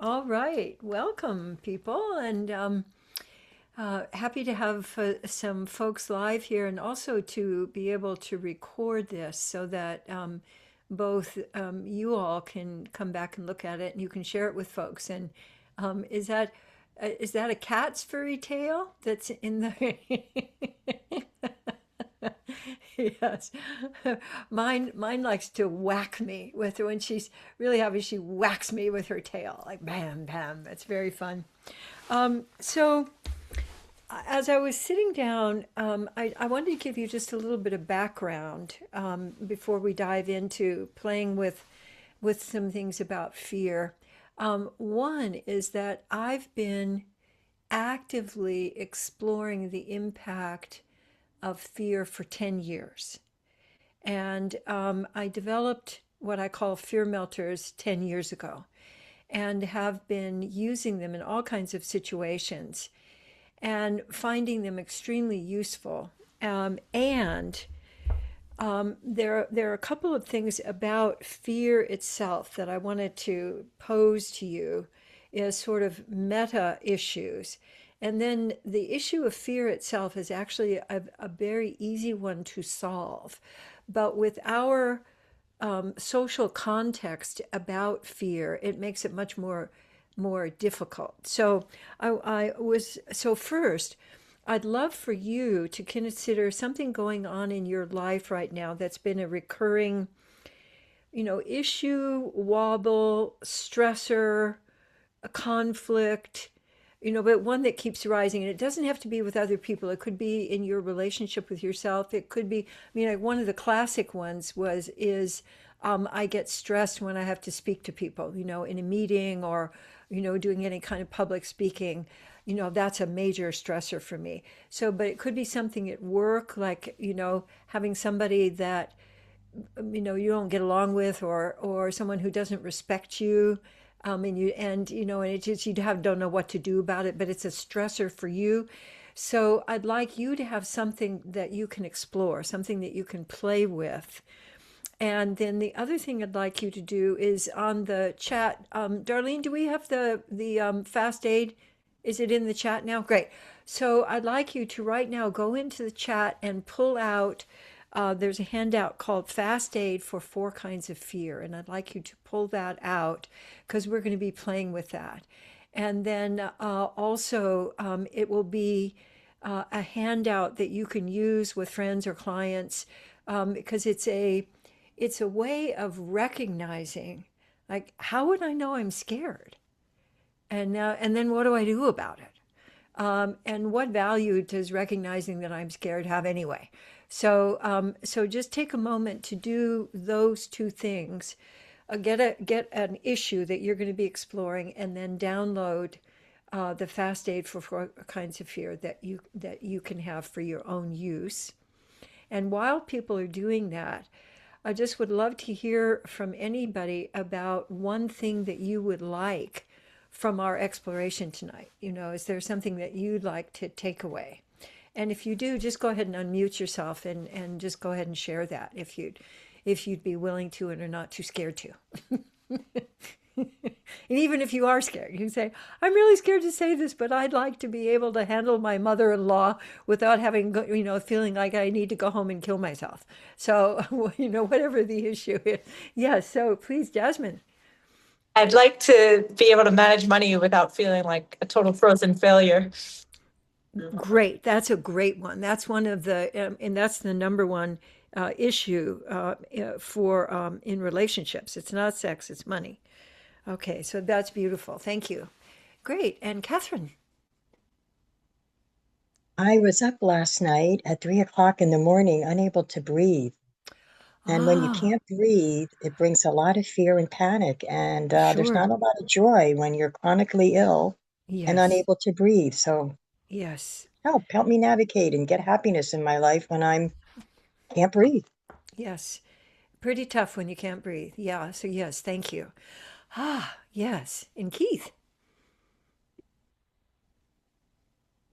All right. Welcome, people. And happy to have some folks live here and also to be able to record this so that both you all can come back and look at it and you can share it with folks. And um, is that is that a cat's furry tail that's in the Yes. Mine likes to whack me with when she's really happy. She whacks me with her tail, like bam, bam. It's very fun. So as I was sitting down, I wanted to give you just a little bit of background before we dive into playing with some things about fear. One is that I've been actively exploring the impact of fear for 10 years. And I developed what I call fear melters 10 years ago and have been using them in all kinds of situations and finding them extremely useful. And there are a couple of things about fear itself that I wanted to pose to you as sort of meta issues. And then the issue of fear itself is actually a very easy one to solve. But with our social context about fear, it makes it much more difficult. So first, I'd love for you to consider something going on in your life right now that's been a recurring, issue, wobble, stressor, a conflict, but one that keeps rising. And it doesn't have to be with other people. It could be in your relationship with yourself. It could be, like one of the classic ones is I get stressed when I have to speak to people, in a meeting or, doing any kind of public speaking. That's a major stressor for me. So, but it could be something at work, like, having somebody that you don't get along with, or someone who doesn't respect you, and it just don't know what to do about it, but it's a stressor for you. So I'd like you to have something that you can explore, something that you can play with. And then the other thing I'd like you to do is on the chat. Darlene, do we have the fast aid? Is it in the chat now? Great. So I'd like you to right now go into the chat and pull out. There's a handout called Fast Aid for Four Kinds of Fear, and I'd like you to pull that out because we're going to be playing with that. And then also, it will be a handout that you can use with friends or clients because it's a way of recognizing, like, how would I know I'm scared? And then what do I do about it? And what value does recognizing that I'm scared have anyway? So just take a moment to do those two things. Get an issue that you're going to be exploring, and then download the fast aid for four kinds of fear that you can have for your own use. And while people are doing that, I just would love to hear from anybody about one thing that you would like from our exploration tonight. Is there something that you'd like to take away? And if you do, just go ahead and unmute yourself and just go ahead and share that if you'd be willing to and are not too scared to. And even if you are scared, you can say, I'm really scared to say this, but I'd like to be able to handle my mother-in-law without having, feeling like I need to go home and kill myself. So, whatever the issue is. Yes, so please, Jasmine. I'd like to be able to manage money without feeling like a total frozen failure. Great. That's a great one. That's one of and that's the number one issue for in relationships. It's not sex, it's money. Okay, so that's beautiful. Thank you. Great. And Catherine. I was up last night at 3 o'clock in the morning, unable to breathe. And when you Ah, can't breathe, it brings a lot of fear and panic. And there's sure. not a lot of joy when you're chronically ill and Yes. unable to breathe. So Yes. help me navigate and get happiness in my life when I can't breathe. Yes. Pretty tough when you can't breathe. Yeah. So yes, thank you. Ah, yes. And Keith.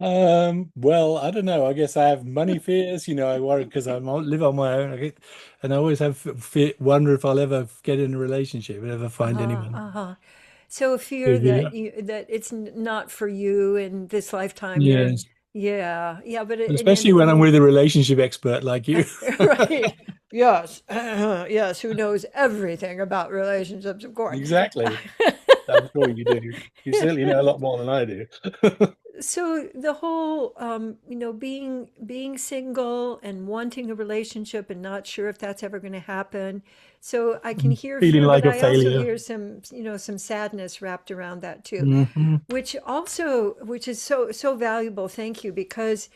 Well, I don't know. I guess I have money fears. I worry because live on my own. And I always have fear, wonder if I'll ever get in a relationship, ever find anyone. Uh-huh. So a fear Good that here. that it's not for you in this lifetime. You're, Yes. yeah, yeah, but And and especially when I'm with a relationship expert like you. right, yes, yes, who knows everything about relationships, of course. Exactly. I'm sure you do. You certainly know a lot more than I do. So the whole, being single and wanting a relationship and not sure if that's ever going to happen. So I can hear Feeling fear, but like a I also failure. hear some sadness wrapped around that too, Hmm. which is so valuable. Thank you, because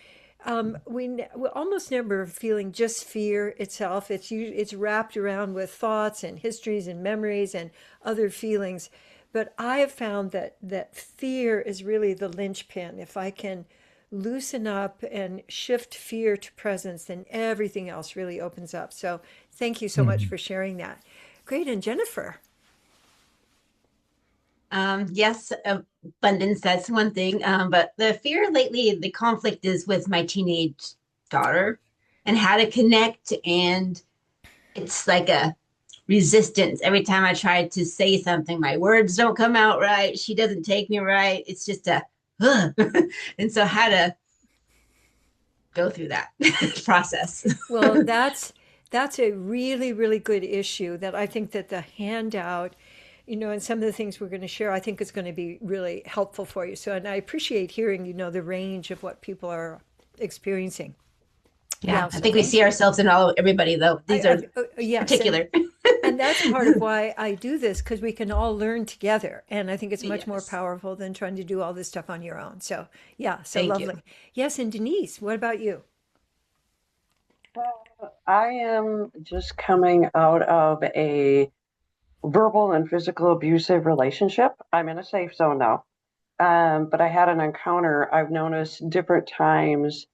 we almost never feeling just fear itself. It's wrapped around with thoughts and histories and memories and other feelings. But I have found that fear is really the linchpin. If I can loosen up and shift fear to presence, then everything else really opens up. So thank you so much for sharing that. Great. And Jennifer. Yes, abundance, that's one thing. But the fear lately, the conflict is with my teenage daughter and how to connect. And it's like a resistance. Every time I try to say something, my words don't come out right. She doesn't take me right. It's just a, and so how to go through that process. Well, that's a really, really good issue that I think that the handout, and some of the things we're going to share, I think is going to be really helpful for you. So, and I appreciate hearing, the range of what people are experiencing. Yeah, Yeah, I so think we thank see you. ourselves in all everybody though. These are Yes, particular. and that's part of why I do this, because we can all learn together, and I think it's much more Yes. powerful than trying to do all this stuff on your own. So, yeah, so Thank you. lovely. Yes, and Denise, what about you? I am just coming out of a verbal and physical abusive relationship. I'm in a safe zone now. But I had an encounter. I've noticed different times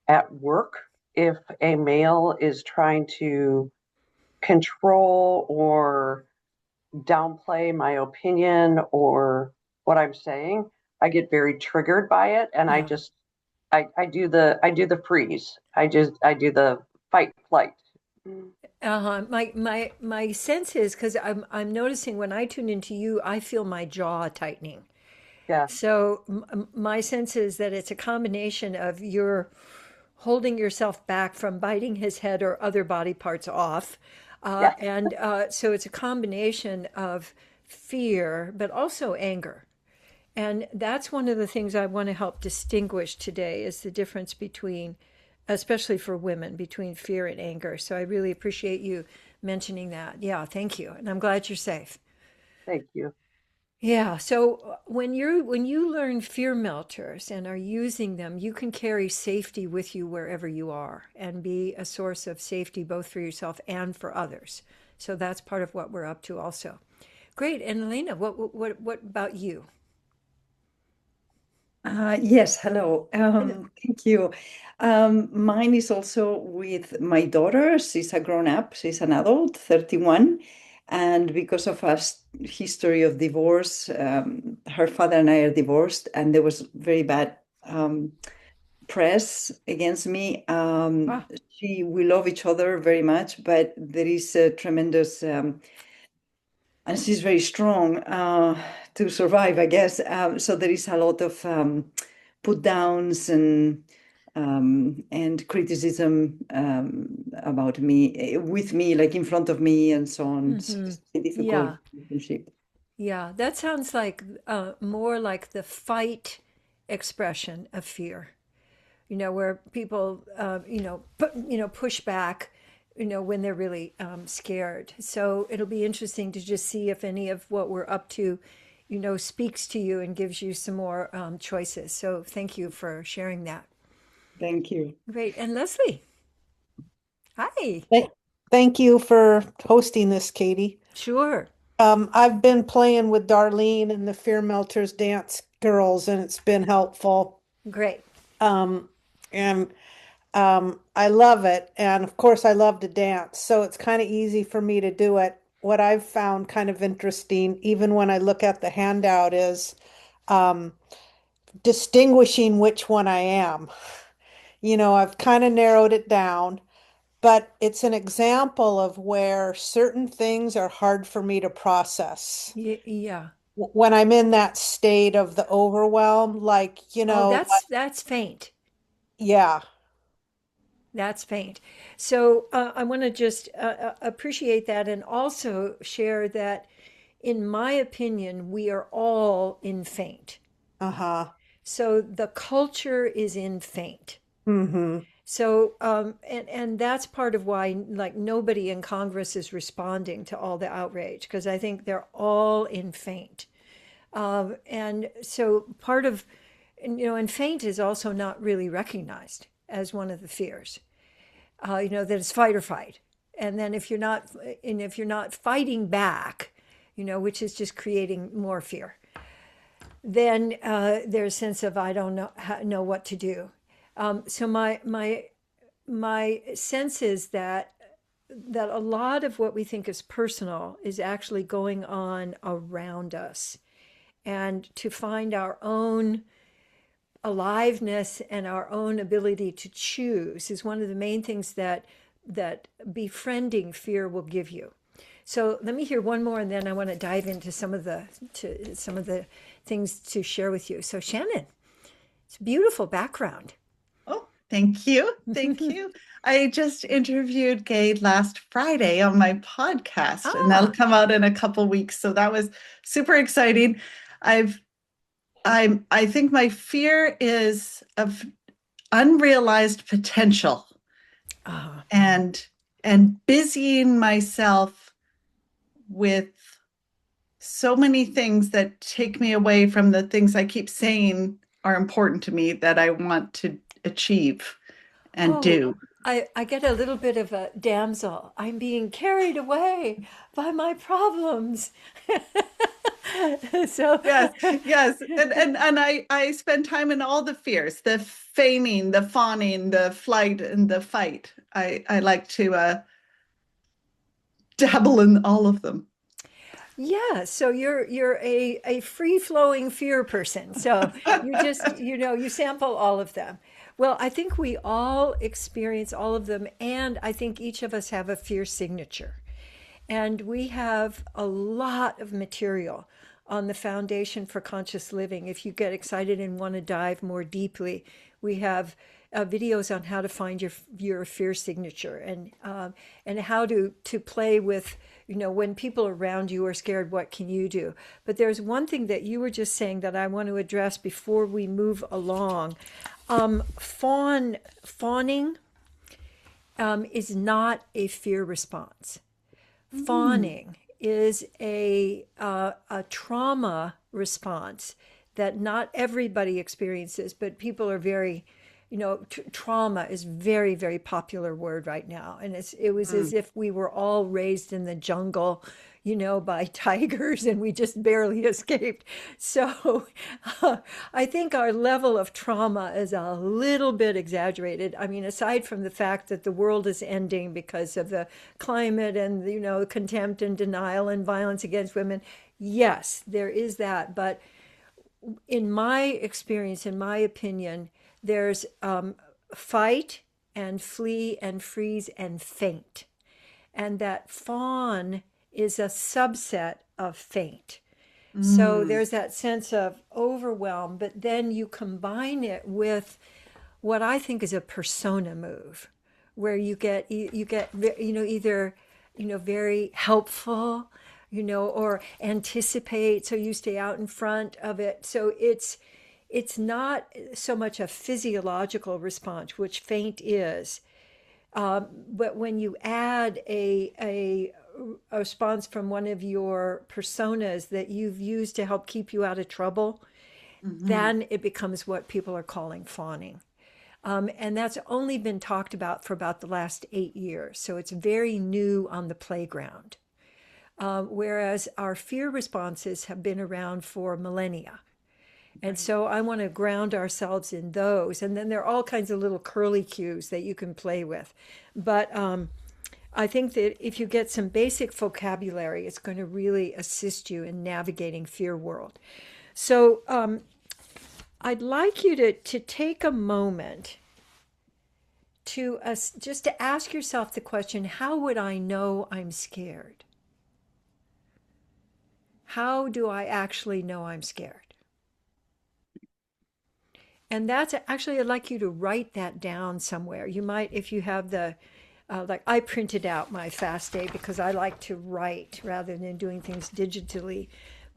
at work if a male is trying to control or downplay my opinion or what I'm saying, I get very triggered by it, and Yeah. I do the freeze. I do the fight flight. My sense is, because I'm noticing when I tune into you, I feel my jaw tightening. Yeah, So my sense is that it's a combination of your holding yourself back from biting his head or other body parts off. yeah. And so it's a combination of fear, but also anger. And that's one of the things I want to help distinguish today is the difference between, especially for women, between fear and anger. So I really appreciate you mentioning that. Yeah, thank you. And I'm glad you're safe. Thank you. Yeah, so when you learn fear melters and are using them, you can carry safety with you wherever you are and be a source of safety both for yourself and for others. So that's part of what we're up to also. Great. And Elena, what about you? Yes, hello. Hello. Thank you. Mine is also with my daughter. She's a grown up, she's an adult, 31. And because of history of divorce, her father and I are divorced, and there was very bad press against me. Ah, We love each other very much, but there is a tremendous and she's very strong to survive, I guess. So there is a lot of put downs and criticism about me, with me, like in front of me, and so on. So mm-hmm. it's a difficult Yeah. relationship. Yeah, that sounds like more like the fight expression of fear. Where people, push back, when they're really scared. So it'll be interesting to just see if any of what we're up to, speaks to you and gives you some more choices. So thank you for sharing that. Thank you. Great. And Leslie, hi. Thank thank you for hosting this, Katie. Sure. I've been playing with Darlene and the Fear Melters Dance Girls, and it's been helpful. Great. Um, and I love it. And of course, I love to dance, so it's kind of easy for me to do it. What I've found kind of interesting, even when I look at the handout, is um, distinguishing which one I am. I've kind of narrowed it down. But it's an example of where certain things are hard for me to process. Yeah. when I'm in that state of the overwhelm, like, Oh, like, that's faint. yeah. That's faint. So I want to just appreciate that and also share that, in my opinion, we are all in faint. Uh-huh. So the culture is in faint. Mm-hmm. So and that's part of why like nobody in Congress is responding to all the outrage because I think they're all in faint. And so part of and faint is also not really recognized as one of the fears. That it's fight or fight. And then if you're not fighting back, which is just creating more fear, then there's a sense of I don't know what to do. So my sense is that a lot of what we think is personal is actually going on around us, and to find our own aliveness and our own ability to choose is one of the main things that befriending fear will give you. So let me hear one more, and then I want to dive into some of the things to share with you. So Shannon, it's a beautiful background. Oh, thank you. Thank you. I just interviewed Gay last Friday on my podcast, and that'll come out in a couple weeks. So that was super exciting. I think my fear is of unrealized potential and busying myself with so many things that take me away from the things I keep saying are important to me that I want to achieve and do. I get a little bit of a damsel. I'm being carried away by my problems. So yes. And I spend time in all the fears, the feigning, the fawning, the flight, and the fight. I like to dabble in all of them. yeah, so you're a free-flowing fear person. So you just, you sample all of them. Well, I think we all experience all of them, and I think each of us have a fear signature. And we have a lot of material on the Foundation for Conscious Living. If you get excited and want to dive more deeply, we have videos on how to find your fear signature and how to play with, when people around you are scared, what can you do? But there's one thing that you were just saying that I want to address before we move along. Fawning is not a fear response. Fawning is a trauma response that not everybody experiences, but people are very, trauma is very, very popular word right now. And it was as if we were all raised in the jungle, by tigers and we just barely escaped. So I think our level of trauma is a little bit exaggerated. I mean, aside from the fact that the world is ending because of the climate and, contempt and denial and violence against women, yes, there is that. But in my experience, in my opinion, there's fight and flee and freeze and faint. And that fawn is a subset of faint. So there's that sense of overwhelm, but then you combine it with what I think is a persona move, where you get either very helpful, or anticipate, so you stay out in front of it. So it's not so much a physiological response, which faint is, but when you add a response from one of your personas that you've used to help keep you out of trouble, then it becomes what people are calling fawning. And that's only been talked about for about the last 8 years. So it's very new on the playground. Whereas our fear responses have been around for millennia. And so I want to ground ourselves in those. And then there are all kinds of little curly cues that you can play with. But I think that if you get some basic vocabulary, it's going to really assist you in navigating fear world. So I'd like you to take a moment to just to ask yourself the question, how would I know I'm scared? How do I actually know I'm scared? And that's actually, I'd like you to write that down somewhere. You might, if you have the, like I printed out my fast day because I like to write rather than doing things digitally.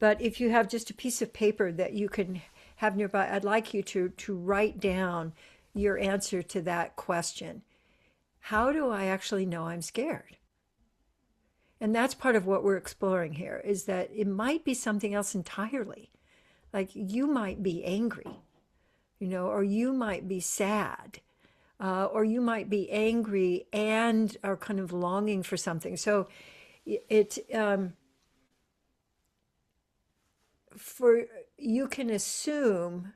But if you have just a piece of paper that you can have nearby, I'd like you to write down your answer to that question. How do I actually know I'm scared? And that's part of what we're exploring here, is that it might be something else entirely. Like you might be angry, or you might be sad, or you might be angry and are kind of longing for something. So it for you can assume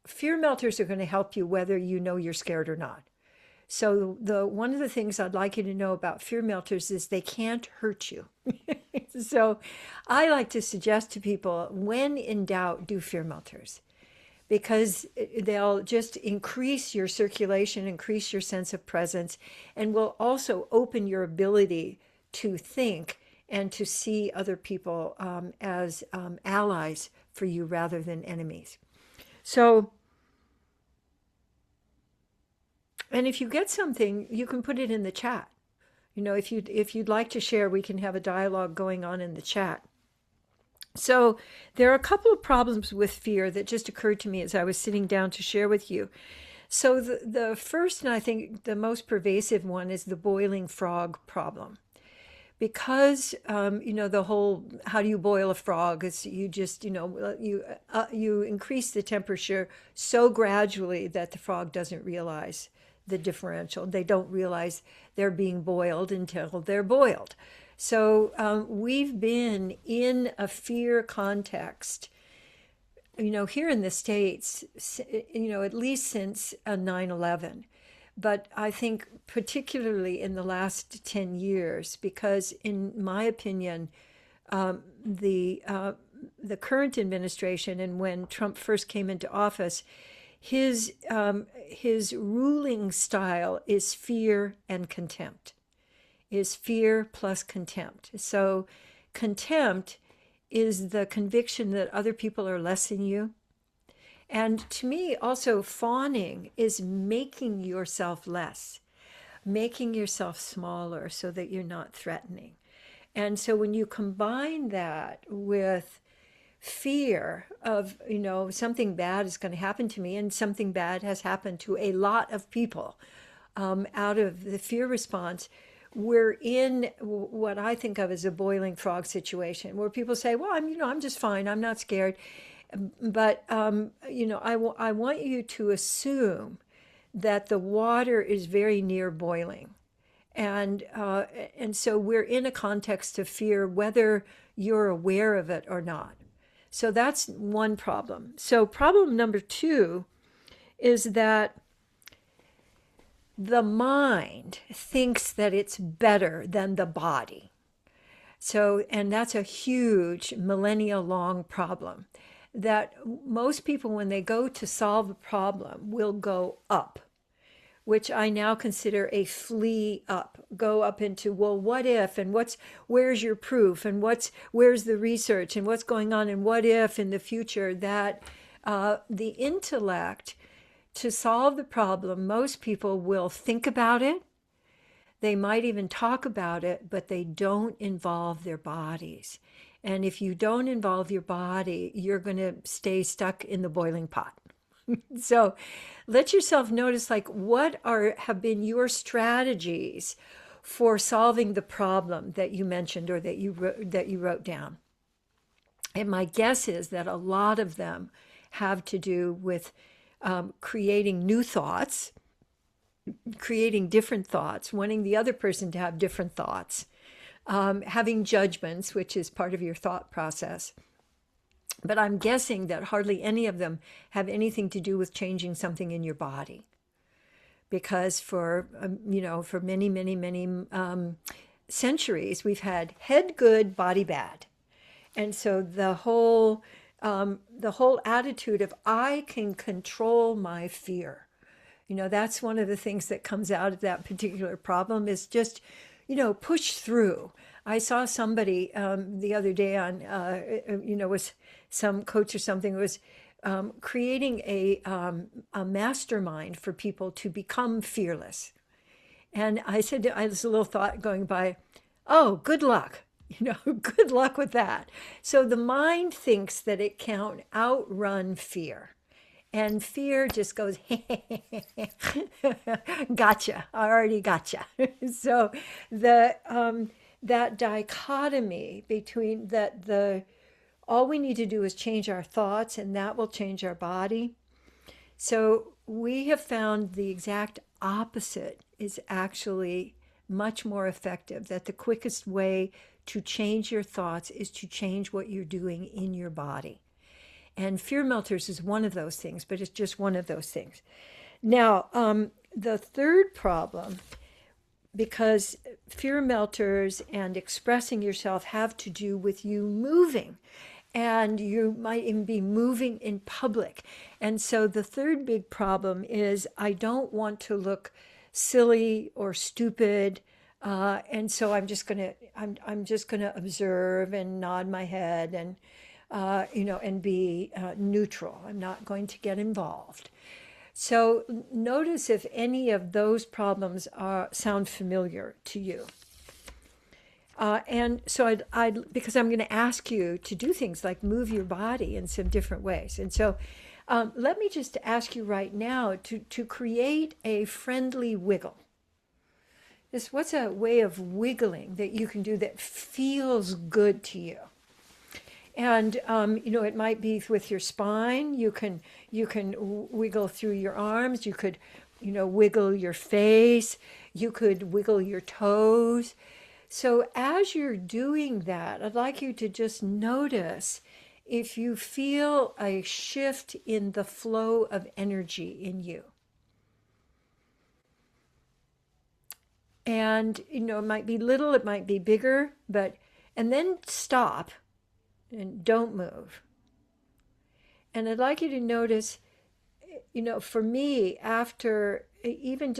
fear melters are going to help you whether you know you're scared or not. So the one of the things I'd like you to know about fear melters is they can't hurt you. So I like to suggest to people, when in doubt, do fear melters, because they'll just increase your circulation, increase your sense of presence, and will also open your ability to think and to see other people as allies for you rather than enemies. So, and if you get something, you can put it in the chat. If you'd like to share, we can have a dialogue going on in the chat. So there are a couple of problems with fear that just occurred to me as I was sitting down to share with you. So the first, and I think the most pervasive one, is the boiling frog problem. Because the whole how do you boil a frog is you just you increase the temperature so gradually that the frog doesn't realize the differential. They don't realize they're being boiled until they're boiled. So we've been in a fear context, here in the States, at least since 9/11. But I think particularly in the last 10 years, because in my opinion, the current administration, and when Trump first came into office, his ruling style is fear and contempt, is fear plus contempt. So contempt is the conviction that other people are less than you. And to me, also, fawning is making yourself less, making yourself smaller so that you're not threatening. And so when you combine that with fear of, something bad is going to happen to me, and something bad has happened to a lot of people out of the fear response, we're in what I think of as a boiling frog situation where people say, well, I'm just fine. I'm not scared. But, I want you to assume that the water is very near boiling. And so we're in a context of fear, whether you're aware of it or not. So that's one problem. So problem number two is that the mind thinks that it's better than the body. So, and that's a huge millennia-long problem, that most people, when they go to solve a problem, will go up, which I now consider a flee up, go up into, well, what if, and where's your proof, and where's the research, and what's going on, and what if in the future, that the intellect, to solve the problem, most people will think about it. They might even talk about it, but they don't involve their bodies. And if you don't involve your body, you're going to stay stuck in the boiling pot. So let yourself notice, like, what have been your strategies for solving the problem that you mentioned or that you wrote down. And my guess is that a lot of them have to do with creating new thoughts, creating different thoughts, wanting the other person to have different thoughts, having judgments, which is part of your thought process. But I'm guessing that hardly any of them have anything to do with changing something in your body. Because for many, many, many centuries, we've had head good, body bad. And so the whole attitude of I can control my fear, that's one of the things that comes out of that particular problem, is just, push through. I saw somebody the other day on, was some coach or something was creating a mastermind for people to become fearless. And I said, I was a little thought going by, oh, good luck. Good luck with that. So the mind thinks that it can outrun fear. And fear just goes, gotcha, I already gotcha. So that dichotomy between all we need to do is change our thoughts and that will change our body. So we have found the exact opposite is actually much more effective, that the quickest way to change your thoughts is to change what you're doing in your body. And fear melters is one of those things, but it's just one of those things. Now, the third problem, because fear melters and expressing yourself have to do with you moving. And you might even be moving in public. And so the third big problem is I don't want to look silly or stupid. And so I'm just gonna observe and nod my head and and be neutral. I'm not going to get involved. So notice if any of those problems sound familiar to you. And so because I'm going to ask you to do things like move your body in some different ways. And so let me just ask you right now to create a friendly wiggle. What's a way of wiggling that you can do that feels good to you? And it might be with your spine. You can wiggle through your arms. You could wiggle your face. You could wiggle your toes. So as you're doing that, I'd like you to just notice if you feel a shift in the flow of energy in you. And it might be little, it might be bigger, and then stop and don't move. And I'd like you to notice, for me, after even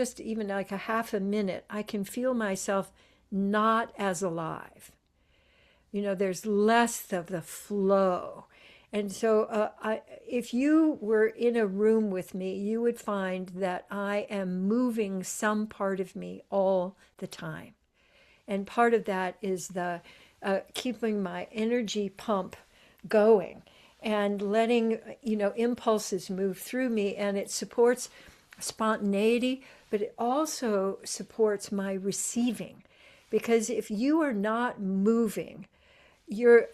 like a half a minute, I can feel myself not as alive. There's less of the flow. And so if you were in a room with me, you would find that I am moving some part of me all the time. And part of that is the keeping my energy pump going and letting, impulses move through me. And it supports spontaneity, but it also supports my receiving. Because if you are not moving, your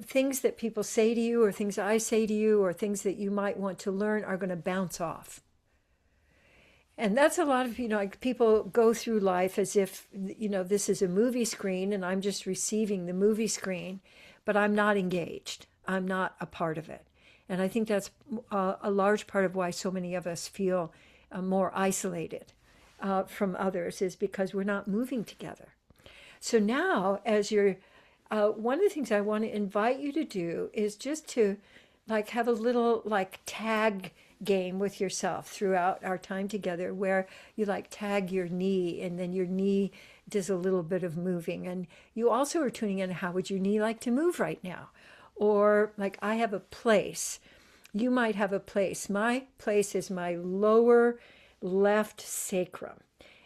things that people say to you or things I say to you or things that you might want to learn are going to bounce off. And that's a lot of, like people go through life as if, this is a movie screen and I'm just receiving the movie screen, but I'm not engaged. I'm not a part of it. And I think that's a large part of why so many of us feel more isolated from others is because we're not moving together. So now, as you're, one of the things I want to invite you to do is just to have a little tag game with yourself throughout our time together where you tag your knee and then your knee does a little bit of moving. And you also are tuning in, how would your knee like to move right now? Or I have a place. You might have a place. My place is my lower left sacrum.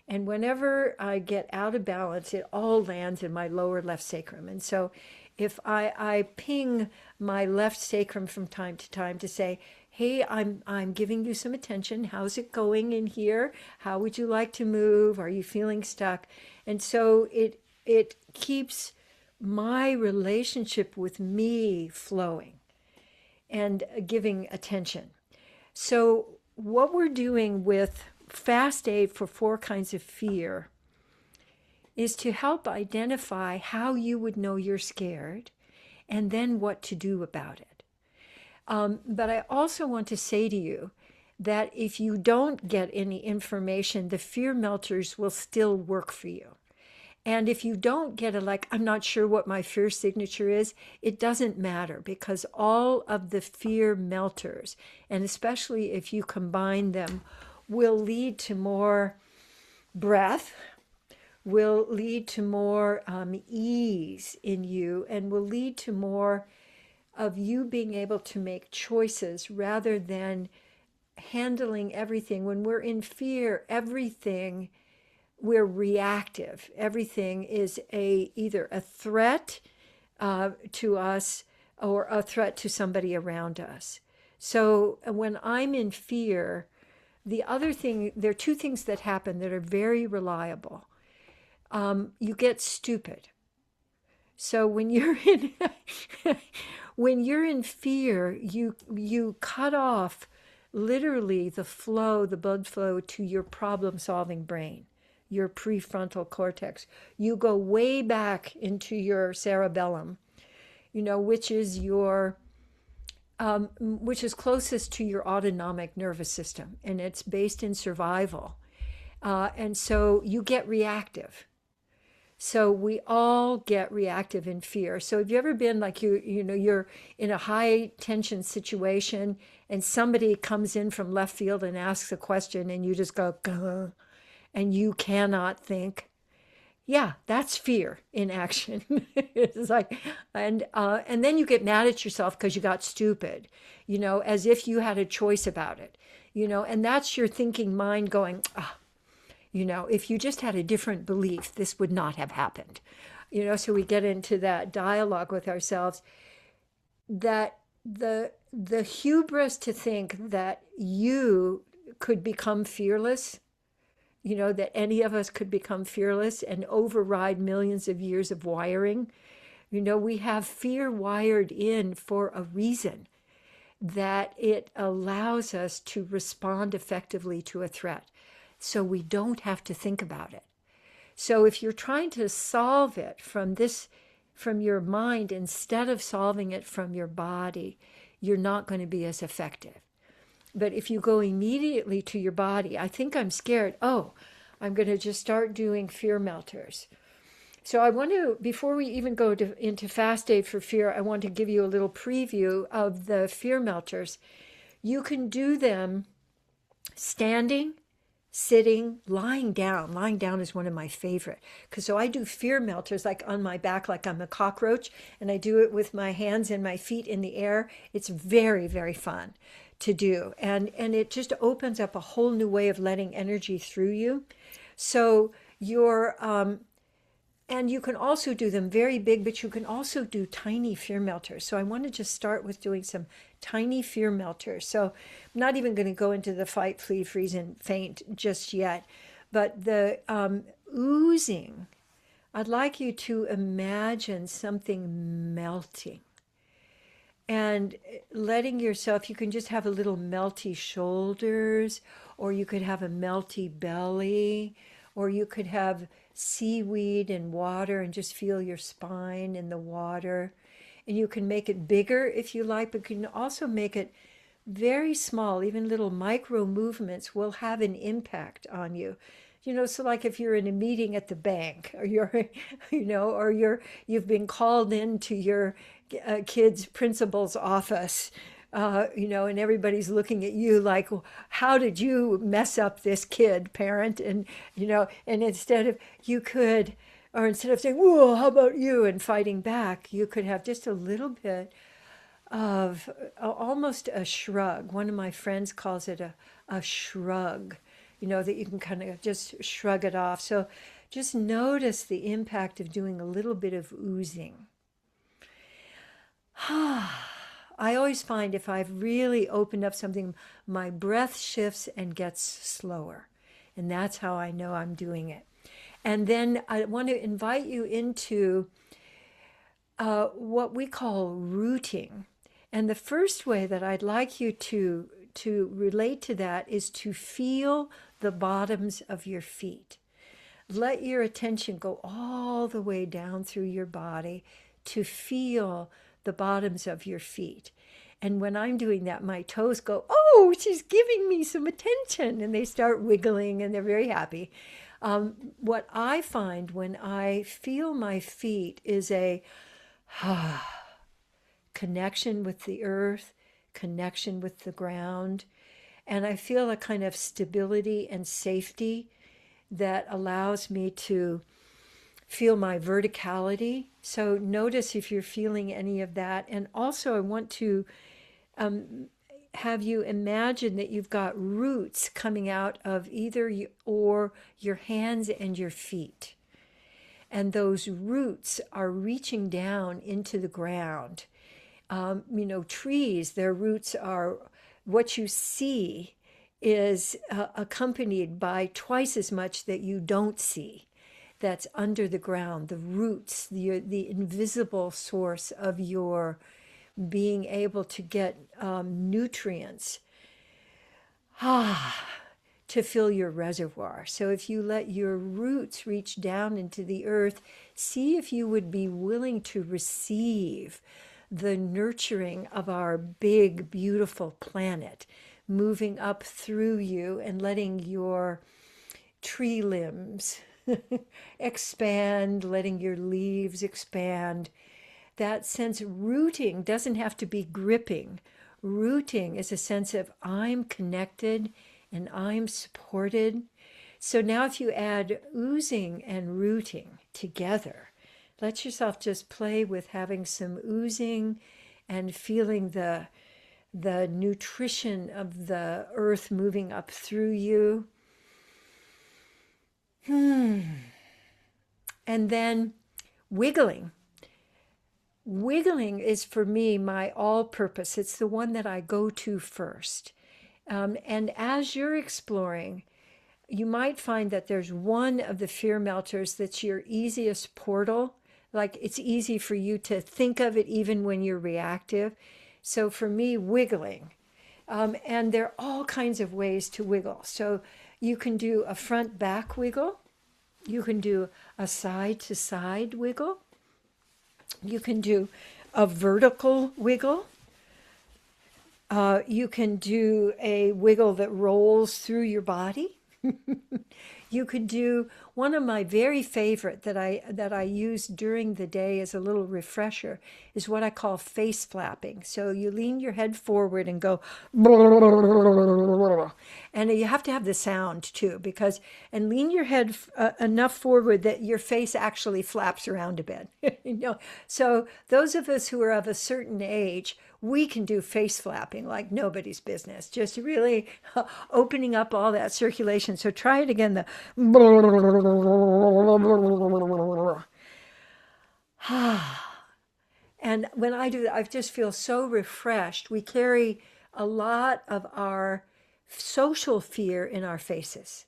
And whenever I get out of balance, it all lands in my lower left sacrum. And so if I ping my left sacrum from time to time to say, hey, I'm giving you some attention. How's it going in here? How would you like to move? Are you feeling stuck? And so it keeps my relationship with me flowing and giving attention. So what we're doing with Fast Aid for 4 kinds of fear is to help identify how you would know you're scared and then what to do about it. But I also want to say to you that if you don't get any information, the fear melters will still work for you. And if you don't get I'm not sure what my fear signature is, it doesn't matter because all of the fear melters, and especially if you combine them, will lead to more breath, will lead to more ease in you, and will lead to more of you being able to make choices rather than handling everything. When we're in fear, everything, we're reactive. Everything is either a threat to us or a threat to somebody around us. So when I'm in fear, the other thing, there are two things that happen that are very reliable. You get stupid. So when you're in when you're in fear, you cut off literally the flow, the blood flow to your problem solving brain, your prefrontal cortex. You go way back into your cerebellum, which is which is closest to your autonomic nervous system, and it's based in survival. And so you get reactive. So we all get reactive in fear. So have you ever been like you're in a high tension situation and somebody comes in from left field and asks a question and you just go, "Gah," and you cannot think? Yeah, that's fear in action. It's like, and then you get mad at yourself because you got stupid, as if you had a choice about it, and that's your thinking mind going, ah, if you just had a different belief, this would not have happened. So we get into that dialogue with ourselves, that the hubris to think that you could become fearless, that any of us could become fearless and override millions of years of wiring. We have fear wired in for a reason, that it allows us to respond effectively to a threat. So we don't have to think about it. So if you're trying to solve it from your mind instead of solving it from your body, you're not going to be as effective. But if you go immediately to your body, I think I'm scared. Oh, I'm going to just start doing fear melters. So I want to, before we even go into fast aid for fear, I want to give you a little preview of the fear melters. You can do them standing, sitting, lying down. Lying down is one of my favorite. So I do fear melters like on my back, like I'm a cockroach, and I do it with my hands and my feet in the air. It's very, very fun to do. And it just opens up a whole new way of letting energy through you. So and you can also do them very big, but you can also do tiny fear melters. So I want to just start with doing some tiny fear melters. So I'm not even going to go into the fight, flee, freeze, and faint just yet. But the oozing, I'd like you to imagine something melting. And letting yourself, you can just have a little melty shoulders, or you could have a melty belly, or you could have seaweed and water and just feel your spine in the water. And you can make it bigger if you like, but you can also make it very small. Even little micro movements will have an impact on you. So like if you're in a meeting at the bank, or you've been called into your kid's principal's office, and everybody's looking at you like, how did you mess up this kid, parent? And, and instead of saying, whoa, how about you? And fighting back, you could have just a little bit of almost a shrug. One of my friends calls it a shrug, that you can kind of just shrug it off. So just notice the impact of doing a little bit of oozing. I always find if I've really opened up something, my breath shifts and gets slower. And that's how I know I'm doing it. And then I want to invite you into what we call rooting. And the first way that I'd like you to relate to that is to feel the bottoms of your feet. Let your attention go all the way down through your body to feel the bottoms of your feet. And when I'm doing that, my toes go, oh, she's giving me some attention. And they start wiggling and they're very happy. What I find when I feel my feet is a connection with the earth, connection with the ground. And I feel a kind of stability and safety that allows me to feel my verticality. So notice if you're feeling any of that. And also, I want to have you imagine that you've got roots coming out of either or your hands and your feet. And those roots are reaching down into the ground. Trees, their roots are what you see is accompanied by twice as much that you don't see that's under the ground, the roots, the invisible source of your being able to get nutrients to fill your reservoir. So if you let your roots reach down into the earth, see if you would be willing to receive the nurturing of our big, beautiful planet moving up through you and letting your tree limbs expand, letting your leaves expand. That sense, rooting doesn't have to be gripping. Rooting is a sense of I'm connected and I'm supported. So now if you add oozing and rooting together, let yourself just play with having some oozing and feeling the nutrition of the earth moving up through you. And then wiggling. Wiggling is for me my all purpose. It's the one that I go to first. And as you're exploring, you might find that there's one of the fear melters that's your easiest portal. Like it's easy for you to think of it even when you're reactive. So for me, wiggling. And there are all kinds of ways to wiggle. So you can do a front back wiggle. You can do a side to side wiggle. You can do a vertical wiggle. You can do a wiggle that rolls through your body. You could do one of my very favorite that I use during the day as a little refresher is what I call face flapping. So you lean your head forward and go, and you have to have the sound too, and lean your head enough forward that your face actually flaps around a bit. So those of us who are of a certain age, we can do face flapping like nobody's business, just really opening up all that circulation. So try it again. And when I do that, I just feel so refreshed. We carry a lot of our social fear in our faces.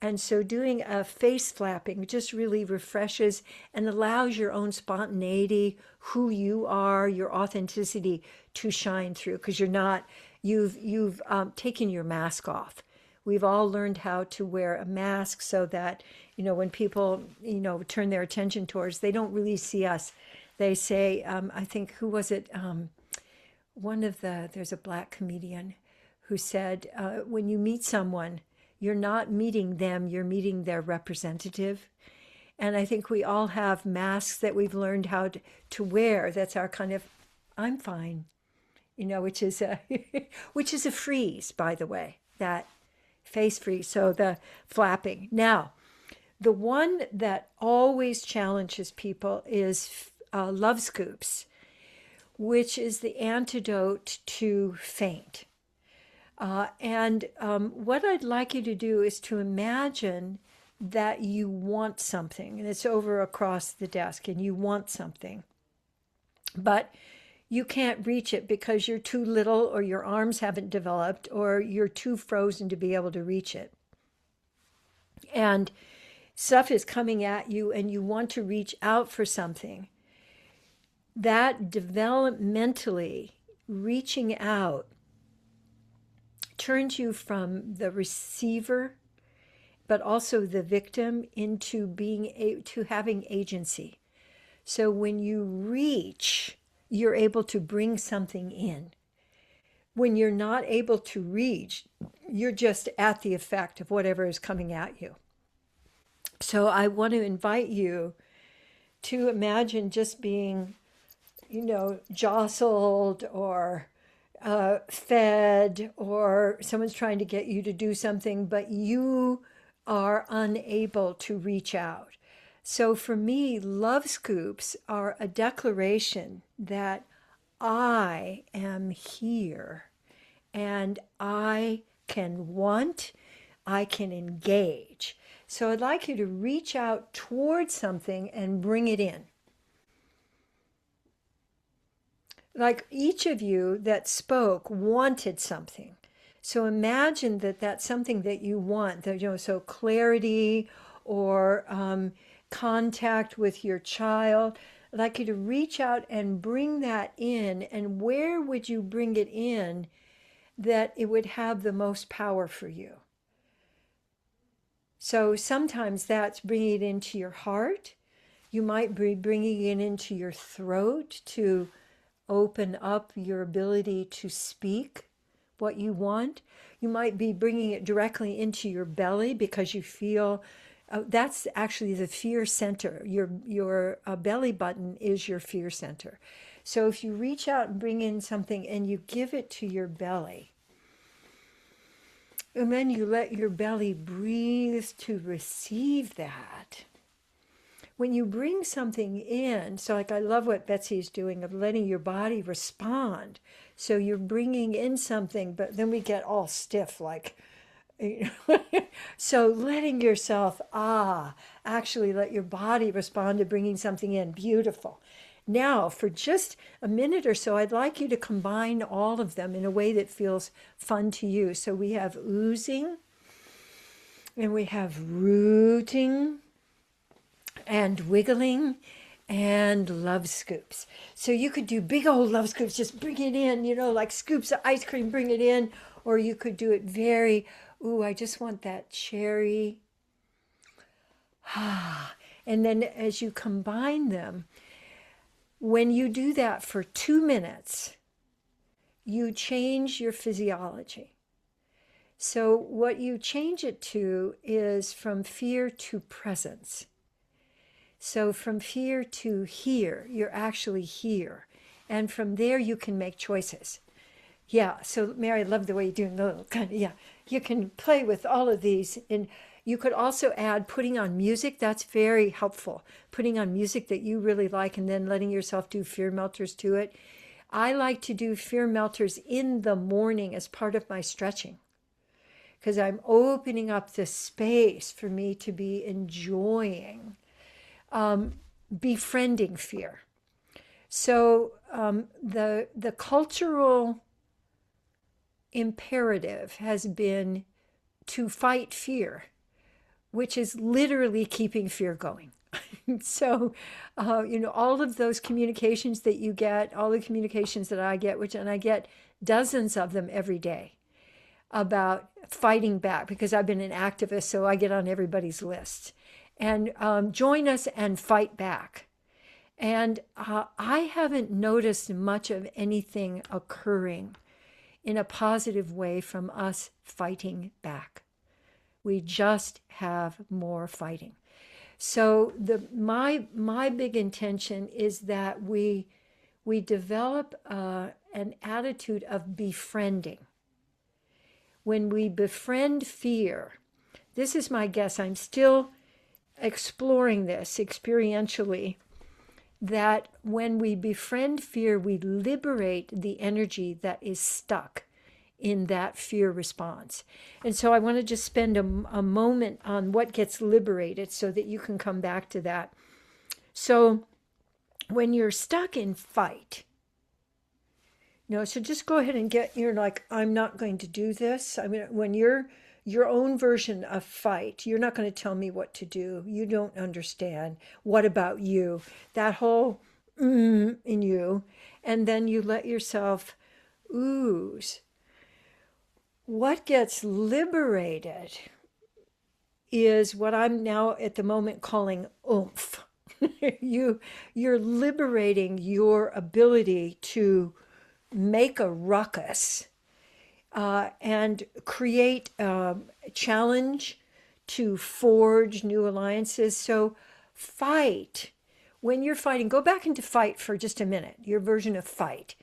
And so doing a face flapping just really refreshes and allows your own spontaneity, who you are, your authenticity to shine through, because you've taken your mask off. We've all learned how to wear a mask so that, when people, turn their attention towards, they don't really see us. They say, I think, who was it? There's a Black comedian who said, when you meet someone, you're not meeting them, you're meeting their representative. And I think we all have masks that we've learned how to wear. That's our kind of, I'm fine, which is which is a freeze, by the way, that face freeze. So the flapping. Now, the one that always challenges people is love scoops, which is the antidote to faint. What I'd like you to do is to imagine that you want something, and it's over across the desk, and you want something, but you can't reach it because you're too little, or your arms haven't developed, or you're too frozen to be able to reach it. And stuff is coming at you, and you want to reach out for something. That developmentally reaching out turns you from the receiver, but also the victim, into to having agency. So when you reach, you're able to bring something in. When you're not able to reach, you're just at the effect of whatever is coming at you. So I want to invite you to imagine just being, jostled or fed, or someone's trying to get you to do something, but you are unable to reach out. So for me, love scoops are a declaration that I am here and I can want, I can engage. So I'd like you to reach out towards something and bring it in. Like each of you that spoke wanted something. So imagine that that's something that you want, that, so clarity or contact with your child. I'd like you to reach out and bring that in. And where would you bring it in that it would have the most power for you? So sometimes that's bringing it into your heart. You might be bringing it into your throat to open up your ability to speak what you want. You might be bringing it directly into your belly because you feel that's actually the fear center. Your belly button is your fear center. So if you reach out and bring in something and you give it to your belly, and then you let your belly breathe to receive that. When you bring something in, so like I love what Betsy's doing of letting your body respond. So you're bringing in something, but then we get all stiff, like, so letting yourself, actually let your body respond to bringing something in. Beautiful. Now, for just a minute or so, I'd like you to combine all of them in a way that feels fun to you. So we have oozing, and we have rooting, and wiggling, and love scoops. So you could do big old love scoops, just bring it in, like scoops of ice cream, bring it in. Or you could do it very, I just want that cherry. And then as you combine them, when you do that for 2 minutes, you change your physiology. So what you change it to is from fear to presence. So from fear to here, you're actually here. And from there, you can make choices. Yeah, so Mary, I love the way you're doing the little kind of, you can play with all of these. And you could also add putting on music. That's very helpful. Putting on music that you really like and then letting yourself do fear melters to it. I like to do fear melters in the morning as part of my stretching, because I'm opening up the space for me to be enjoying befriending fear. So the cultural imperative has been to fight fear, which is literally keeping fear going. So, all of those communications that you get, all the communications that I get, and I get dozens of them every day about fighting back, because I've been an activist, so I get on everybody's list. And join us and fight back. And I haven't noticed much of anything occurring in a positive way from us fighting back. We just have more fighting. So my big intention is that we develop an attitude of befriending. When we befriend fear, this is my guess, I'm still exploring this experientially, that when we befriend fear, we liberate the energy that is stuck in that fear response. And so I want to just spend a moment on what gets liberated so that you can come back to that. So when you're stuck in fight, so just go ahead and you're like, I'm not going to do this. I mean, when you're your own version of fight, you're not going to tell me what to do. You don't understand. What about you? That whole in you. And then you let yourself ooze. What gets liberated is what I'm now at the moment calling oomph. You're liberating your ability to make a ruckus and create a challenge to forge new alliances. So fight. When you're fighting, go back into fight for just a minute, your version of fight.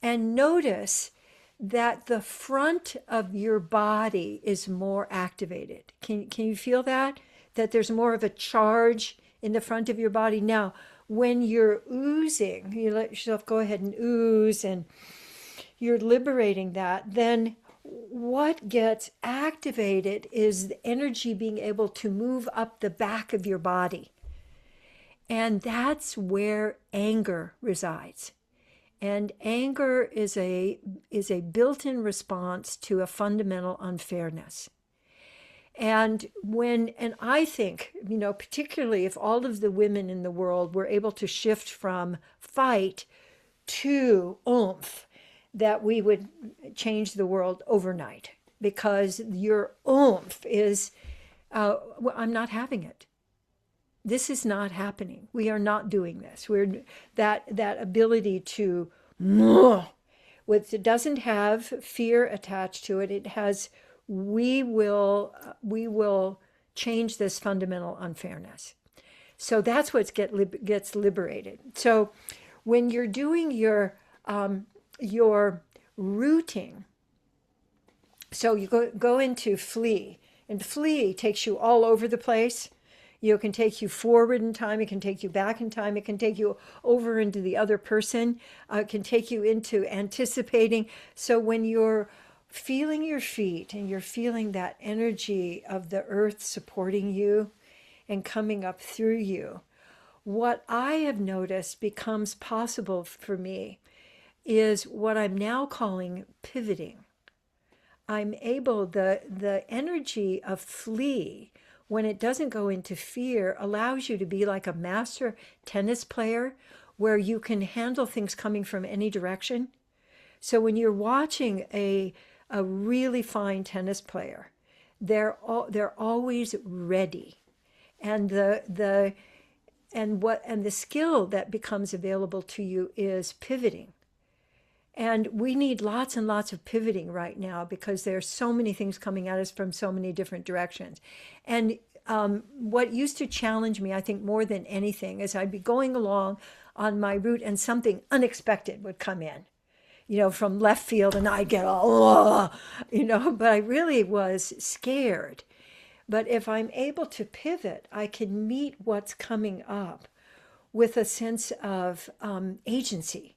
And notice that the front of your body is more activated. Can you feel that? That there's more of a charge in the front of your body. Now, when you're oozing, you let yourself go ahead and ooze and you're liberating that, then what gets activated is the energy being able to move up the back of your body. And that's where anger resides. And anger is a built-in response to a fundamental unfairness. And I think, particularly if all of the women in the world were able to shift from fight to oomph, that we would change the world overnight, because your oomph is, I'm not having it. This is not happening. We are not doing this. We're that ability to, it doesn't have fear attached to it. It has, we will change this fundamental unfairness. So that's what gets liberated. So when you're doing your rooting, so you go into flee, and flee takes you all over the place. It can take you forward in time. It can take you back in time. It can take you over into the other person. It can take you into anticipating. So when you're feeling your feet and you're feeling that energy of the earth supporting you and coming up through you, what I have noticed becomes possible for me is what I'm now calling pivoting. I'm able, the energy of flee, when it doesn't go into fear, allows you to be like a master tennis player where you can handle things coming from any direction. So when you're watching a really fine tennis player, they're always ready. And the skill that becomes available to you is pivoting. And we need lots and lots of pivoting right now, because there's so many things coming at us from so many different directions. And what used to challenge me, I think, more than anything, is I'd be going along on my route and something unexpected would come in, from left field, and I'd get all, but I really was scared. But if I'm able to pivot, I can meet what's coming up with a sense of agency.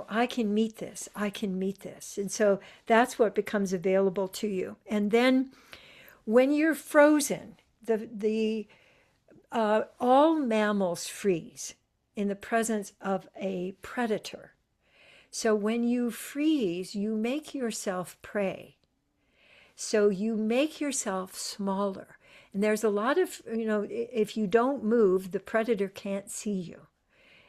I can meet this. I can meet this. And so that's what becomes available to you. And then when you're frozen, all mammals freeze in the presence of a predator. So when you freeze, you make yourself prey. So you make yourself smaller. And there's a lot of, if you don't move, the predator can't see you.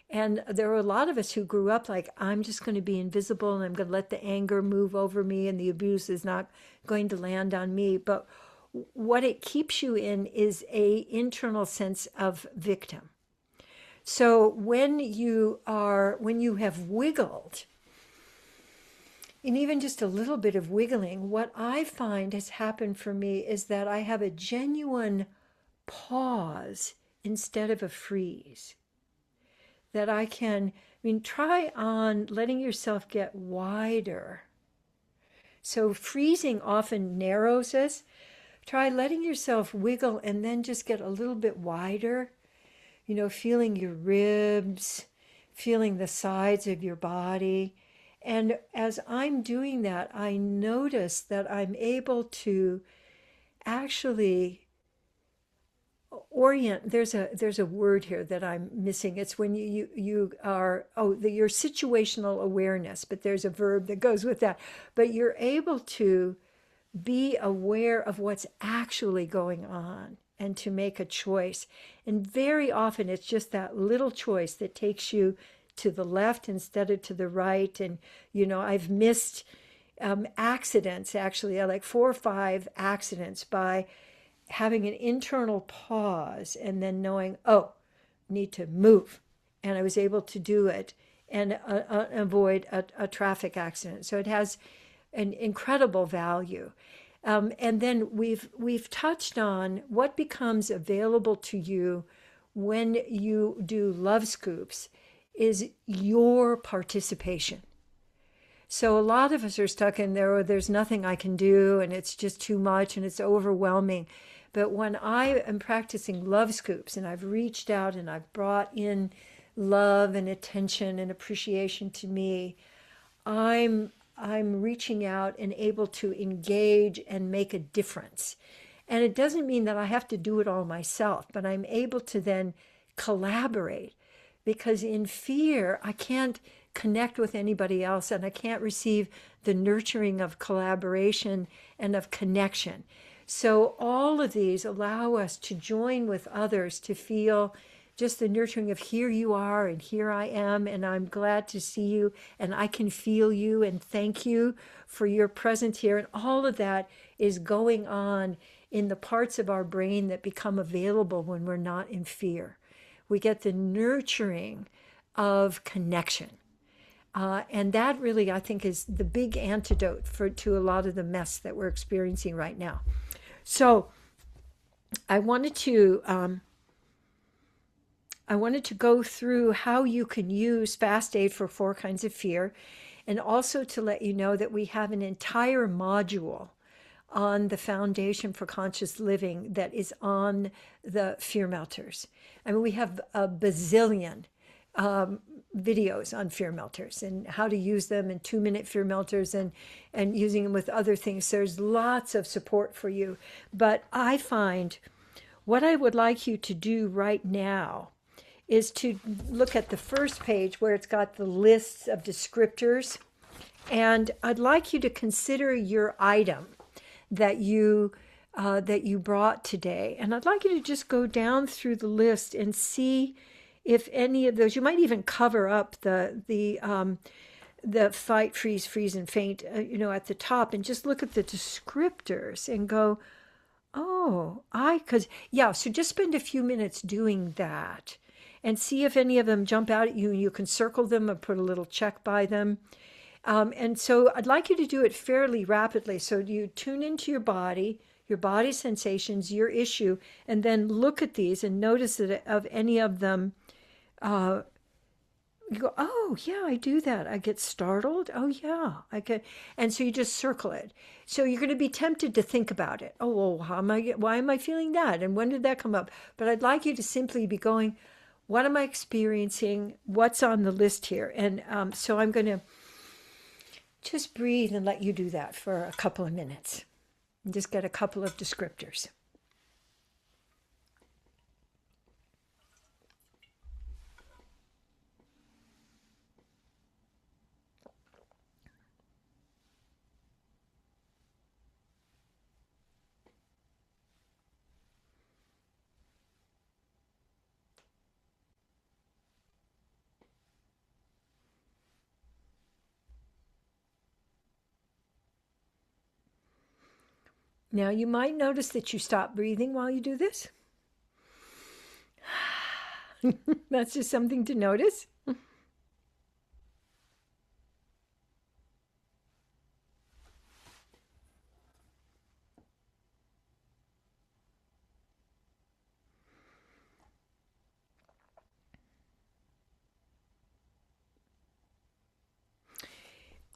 And there are a lot of us who grew up like, I'm just going to be invisible and I'm going to let the anger move over me and the abuse is not going to land on me. But what it keeps you in is a internal sense of victim. So when you have wiggled, and even just a little bit of wiggling, what I find has happened for me is that I have a genuine pause instead of a freeze. That I can, try on letting yourself get wider. So freezing often narrows us. Try letting yourself wiggle and then just get a little bit wider. Feeling your ribs, feeling the sides of your body. And as I'm doing that, I notice that I'm able to actually orient. There's a word here that I'm missing. It's when you are your situational awareness, but there's a verb that goes with that. But you're able to be aware of what's actually going on and to make a choice. And very often it's just that little choice that takes you to the left instead of to the right. And I've missed accidents, actually, like 4 or 5 accidents by having an internal pause and then knowing, need to move. And I was able to do it and avoid a traffic accident. So it has an incredible value. And then we've touched on what becomes available to you when you do love scoops is your participation. So a lot of us are stuck in there, there's nothing I can do, and it's just too much, and it's overwhelming. But when I am practicing love scoops and I've reached out and I've brought in love and attention and appreciation to me, I'm reaching out and able to engage and make a difference. And it doesn't mean that I have to do it all myself, but I'm able to then collaborate, because in fear, I can't connect with anybody else and I can't receive the nurturing of collaboration and of connection. So all of these allow us to join with others to feel just the nurturing of here you are and here I am and I'm glad to see you and I can feel you and thank you for your presence here. And all of that is going on in the parts of our brain that become available when we're not in fear. We get the nurturing of connection. And that really, I think, is the big antidote to a lot of the mess that we're experiencing right now. So I wanted to go through how you can use fast aid for 4 kinds of fear, and also to let you know that we have an entire module on the Foundation for Conscious Living that is on the fear melters. I mean, we have a bazillion videos on fear melters and how to use them, and 2-minute fear melters, and using them with other things. There's lots of support for you. But I find what I would like you to do right now is to look at the first page where it's got the lists of descriptors. And I'd like you to consider your item that you brought today. And I'd like you to just go down through the list and see if any of those, you might even cover up the fight, freeze, and faint, at the top, and just look at the descriptors and go, oh, so just spend a few minutes doing that and see if any of them jump out at you, and you can circle them and put a little check by them. And so I'd like you to do it fairly rapidly. So you tune into your body sensations, your issue, and then look at these and notice that of any of them, you go, oh yeah, I do that. I get startled. Oh yeah, I get, and so you just circle it. So you're going to be tempted to think about it. Oh, well, why am I feeling that? And when did that come up? But I'd like you to simply be going, what am I experiencing? What's on the list here? And so I'm going to just breathe and let you do that for a couple of minutes and just get a couple of descriptors. Now, you might notice that you stop breathing while you do this. That's just something to notice.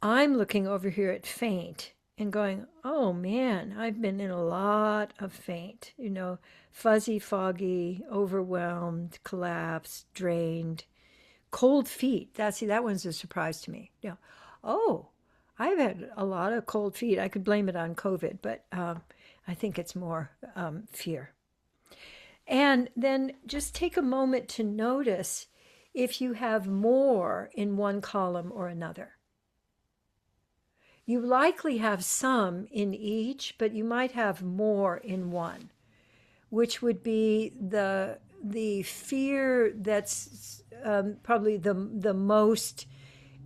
I'm looking over here at faint and going, oh man, I've been in a lot of faint, fuzzy, foggy, overwhelmed, collapsed, drained, cold feet. That one's a surprise to me. Oh, I've had a lot of cold feet. I could blame it on COVID, but I think it's more fear. And then just take a moment to notice if you have more in one column or another. You likely have some in each, but you might have more in one, which would be the fear that's probably the most,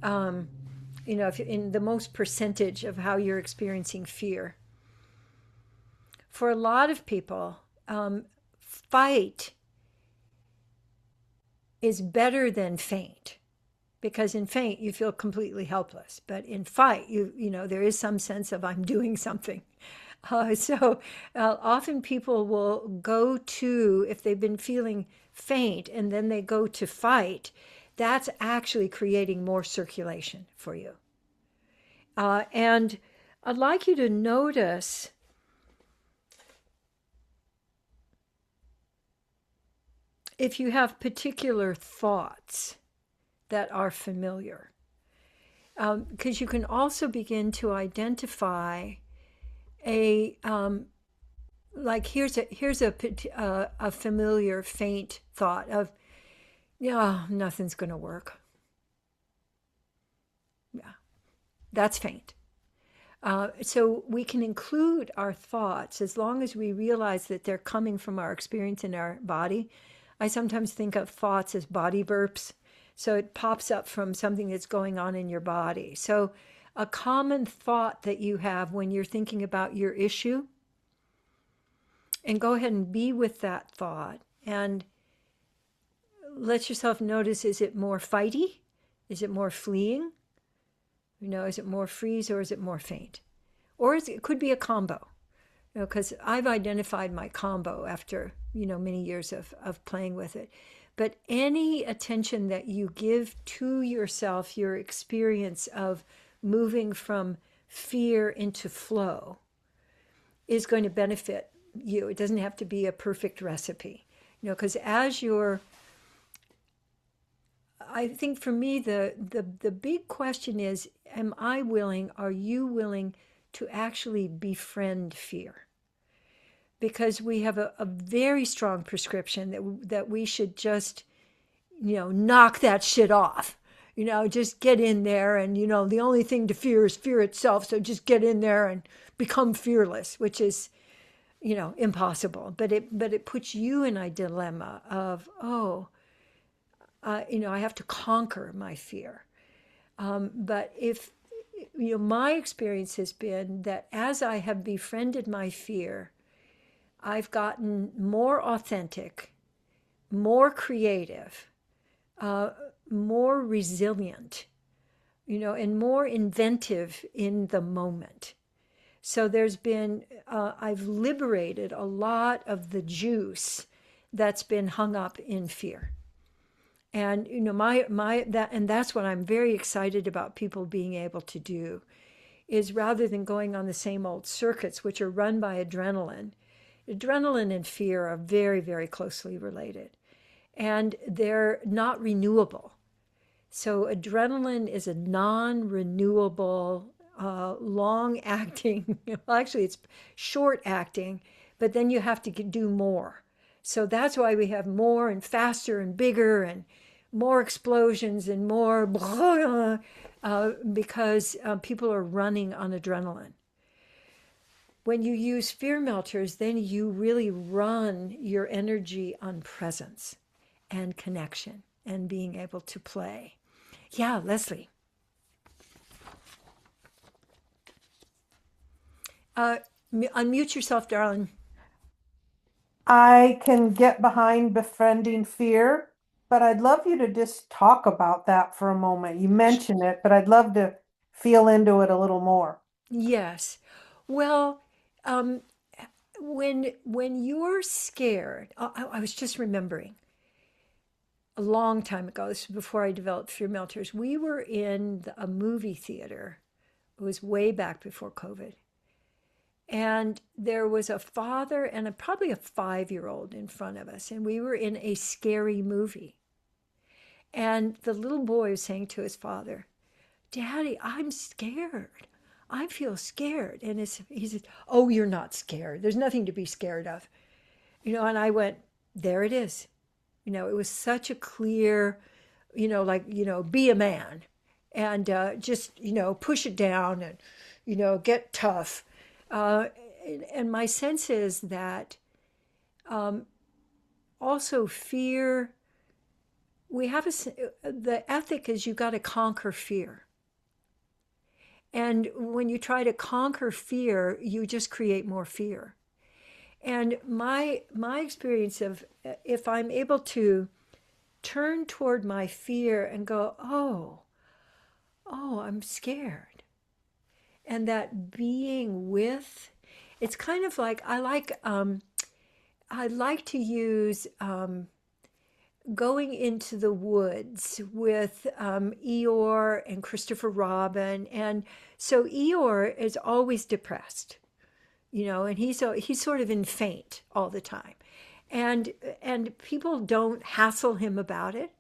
if in the most percentage of how you're experiencing fear. For a lot of people, fight is better than faint. Because in faint, you feel completely helpless. But in fight, there is some sense of I'm doing something. So often people will go to, if they've been feeling faint and then they go to fight, that's actually creating more circulation for you. And I'd like you to notice if you have particular thoughts that are familiar, because you can also begin to identify a like here's a familiar faint thought of, yeah, nothing's going to work. Yeah, that's faint. So we can include our thoughts as long as we realize that they're coming from our experience in our body. I sometimes think of thoughts as body burps. So it pops up from something that's going on in your body. So a common thought that you have when you're thinking about your issue, and go ahead and be with that thought and let yourself notice, is it more fighty? Is it more fleeing? Is it more freeze or is it more faint? Or it could be a combo, because I've identified my combo after, many years of playing with it. But any attention that you give to yourself, your experience of moving from fear into flow, is going to benefit you. It doesn't have to be a perfect recipe, because I think for me, the big question is, are you willing to actually befriend fear? Because we have a very strong prescription that we should just, knock that shit off. Just get in there and, the only thing to fear is fear itself. So just get in there and become fearless, which is, impossible. But it puts you in a dilemma of, I have to conquer my fear. But if, my experience has been that as I have befriended my fear, I've gotten more authentic, more creative, more resilient, and more inventive in the moment. So I've liberated a lot of the juice that's been hung up in fear. And that's what I'm very excited about people being able to do, is rather than going on the same old circuits, which are run by adrenaline and fear are very, very closely related, and they're not renewable. So adrenaline is a non-renewable, long-acting, well, actually it's short-acting, but then you have to do more. So that's why we have more and faster and bigger and more explosions and more because people are running on adrenaline. When you use fear melters, then you really run your energy on presence and connection and being able to play. Yeah, Leslie. Unmute yourself, darling. I can get behind befriending fear, but I'd love you to just talk about that for a moment. You mentioned it, but I'd love to feel into it a little more. Yes. Well, when you're scared, I was just remembering a long time ago, this was before I developed fear melters, we were in a movie theater. It was way back before COVID. And there was a father and probably a 5-year-old in front of us. And we were in a scary movie. And the little boy was saying to his father, "Daddy, I'm scared. I feel scared." And he said, "Oh, you're not scared. There's nothing to be scared of." And I went, there it is. It was such a clear, be a man and just, push it down and, get tough. And my sense is that also fear, the ethic is you got to conquer fear. And when you try to conquer fear, you just create more fear. And my experience of, if I'm able to turn toward my fear and go, oh, I'm scared. And that being with, it's kind of like, I like to use going into the woods with Eeyore and Christopher Robin. And so Eeyore is always depressed, and he's sort of in faint all the time. and people don't hassle him about it.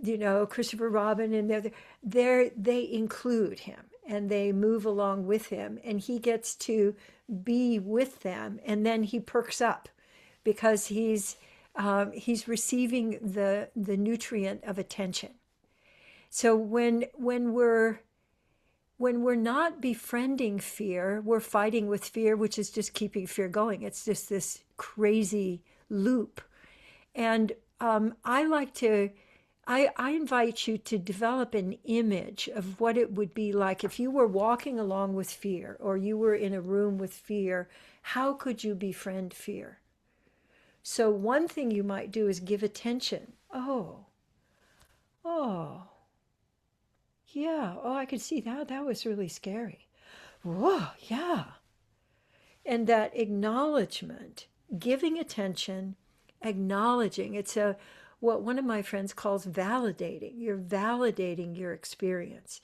You know, Christopher Robin, and they include him and they move along with him, and he gets to be with them, and then he perks up because he's receiving the nutrient of attention. So when we're not befriending fear, we're fighting with fear, which is just keeping fear going. It's just this crazy loop. And I invite you to develop an image of what it would be like if you were walking along with fear, or you were in a room with fear. How could you befriend fear? So one thing you might do is give attention. Oh, oh, yeah. Oh, I could see that. That was really scary. Whoa, yeah. And that acknowledgement, giving attention, acknowledging. It's what one of my friends calls validating. You're validating your experience.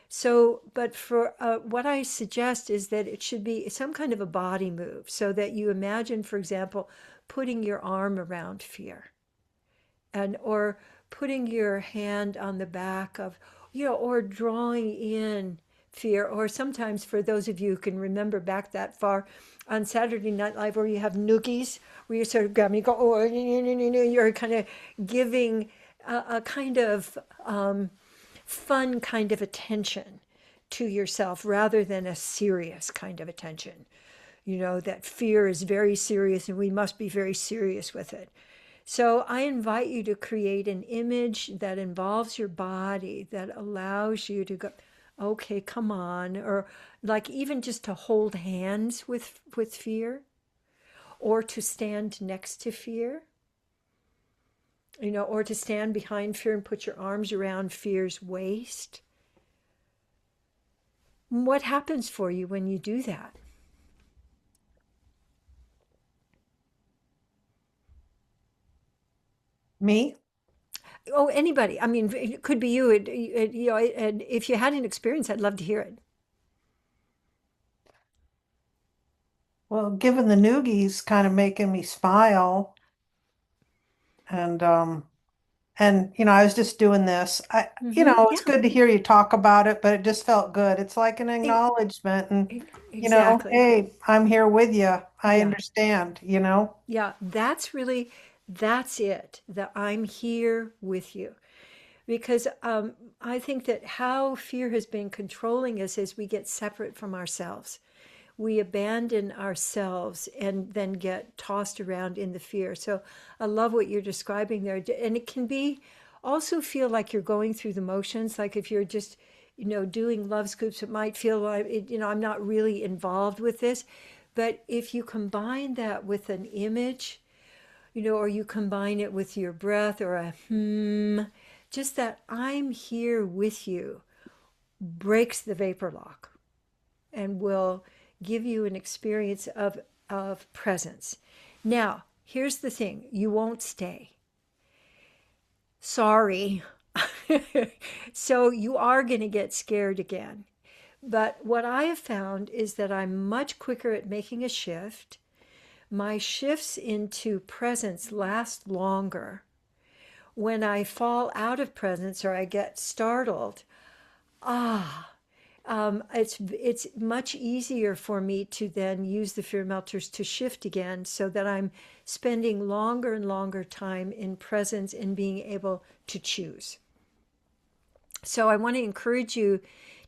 So, but for what I suggest is that it should be some kind of a body move, so that you imagine, for example, putting your arm around fear, and or putting your hand on the back of, or drawing in fear. Or sometimes, for those of you who can remember back that far, on Saturday Night Live, where you have noogies, where you sort of grab me, go, oh, you're kind of giving a kind of fun kind of attention to yourself, rather than a serious kind of attention. That fear is very serious and we must be very serious with it. So I invite you to create an image that involves your body, that allows you to go, okay, come on, or like even just to hold hands with fear, or to stand next to fear, or to stand behind fear and put your arms around fear's waist. What happens for you when you do that? Me? Oh, anybody. I mean, it could be you. And if you had an experience, I'd love to hear it. Well, given the noogies kind of making me smile, and I was just doing this. It's Yeah, good to hear you talk about it, but it just felt good. It's like an acknowledgement, and exactly. hey, I'm here with you. I Yeah. understand. Yeah, that's it, that I'm here with you. Because I think that how fear has been controlling us is we get separate from ourselves. We abandon ourselves and then get tossed around in the fear. So I love what you're describing there. And it can be also feel like you're going through the motions. Like if you're just, doing love scoops, it might feel like, I'm not really involved with this. But if you combine that with an image, or you combine it with your breath, or a just that I'm here with you breaks the vapor lock and will give you an experience of presence. Now, here's the thing, you won't stay. Sorry. So you are going to get scared again. But what I have found is that I'm much quicker at making a shift. My shifts into presence last longer. When I fall out of presence or I get startled, it's much easier for me to then use the fear melters to shift again, so that I'm spending longer and longer time in presence and being able to choose. So I want to encourage you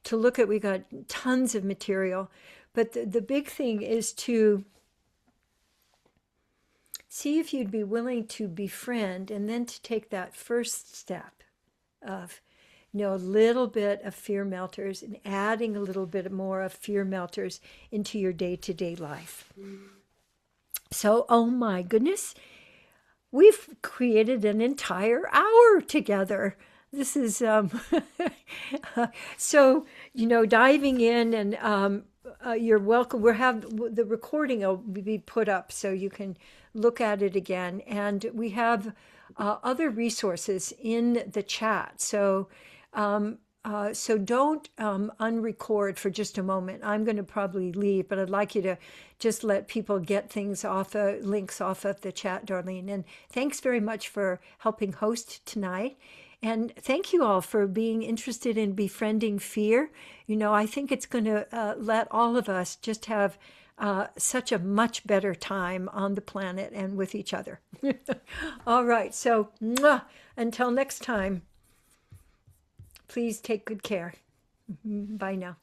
to look at, we got tons of material, but the big thing is to see if you'd be willing to befriend, and then to take that first step of, a little bit of fear melters, and adding a little bit more of fear melters into your day-to-day life. So, oh my goodness, we've created an entire hour together. This is so, diving in, and you're welcome. We'll have the recording will be put up so you can look at it again. And we have other resources in the chat. So So don't unrecord for just a moment. I'm going to probably leave, but I'd like you to just let people get things off links off of the chat, Darlene. And thanks very much for helping host tonight. And thank you all for being interested in befriending fear. I think it's going to let all of us just have such a much better time on the planet and with each other. All right. So until next time. Please take good care. Bye now.